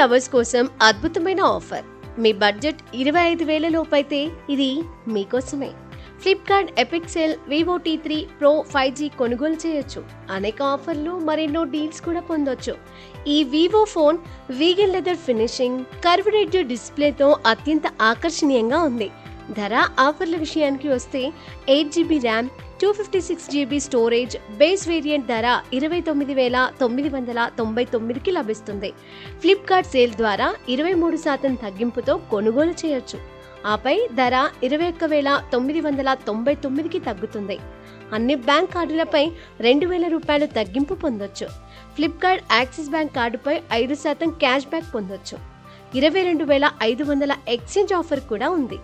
Lovers కోసం అద్భుతమైన offer. మీ budget 25,000 లోపైతే ఇది మీకోసమే. Flipkart epic sale Vivo T3 Pro 5G కొనుగోలు చేయొచ్చు. అనేక ఆఫర్లు మరెన్నో డీల్స్ కూడా పొందొచ్చు. ఈ vivo phone vegan leather finishing, curved edge డిస్ప్లేతో అత్యంత ఆకర్షణీయంగా ఉంది. ధర ఆఫర్ల విషయానికి వస్తే 8GB RAM, 256GB storage, base variant ధర 29,999కి లభిస్తుంది. ఫ్లిప్కార్ట్ సేల్ ద్వారా 23% తగ్గింపుతో కొనుగోలు చేయొచ్చు. ఆపై ధర 21,999కి తగ్గుతుంది. అన్ని బ్యాంక్ కార్డులపై 2,000 రూపాయలు తగ్గింపు పొందొచ్చు. ఫ్లిప్కార్ట్ యాక్సిస్ బ్యాంక్ కార్డుపై 5% క్యాష్ బ్యాక్ పొందొచ్చు. 22,500 ఎక్స్చేంజ్ ఆఫర్ కూడా ఉంది.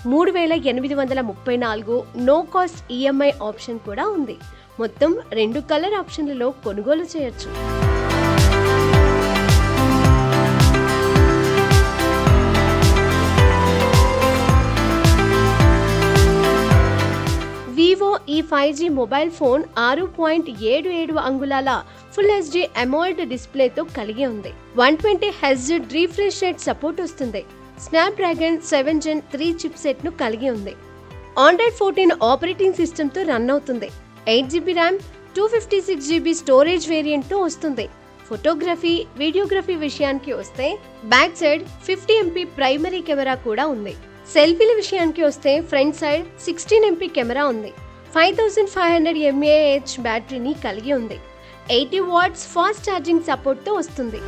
3,834 నో కాస్ట్ ఈఎంఐ ఆప్షన్ కూడా ఉంది. మొత్తం 2 కలర్ ఆప్షన్లలో కొనుగోలు చేయొచ్చు. వివో ఈ 5G మొబైల్ ఫోన్ 6.77 అంగుళాల ఫుల్ HD అమోల్డ్ డిస్ప్లేతో కలిగి ఉంది. 120Hz రిఫ్రెష్ రేట్ సపోర్ట్ వస్తుంది. స్నాప్డ్రాగన్ 7 Gen 3 చిప్ సెట్ ను కలిగి ఉంది. ఆండ్రాయిడ్ 14 ఆపరేటింగ్ సిస్టమ్ తో రన్ అవుతుంది. 8GB RAM, 256GB storage variant తో వస్తుంది. ఫోటోగ్రఫీ, వీడియోగ్రఫీ విషయానికి వస్తే back side 50MP primary camera కూడా ఉంది. సెల్ఫీల విషయానికి వస్తే ఫ్రంట్ సైడ్ 16MP కెమెరా ఉంది. 5500 mAh బ్యాటరీని కలిగి ఉంది. 80 వాట్స్ ఫాస్ట్ ఛార్జింగ్ సపోర్ట్ తో వస్తుంది.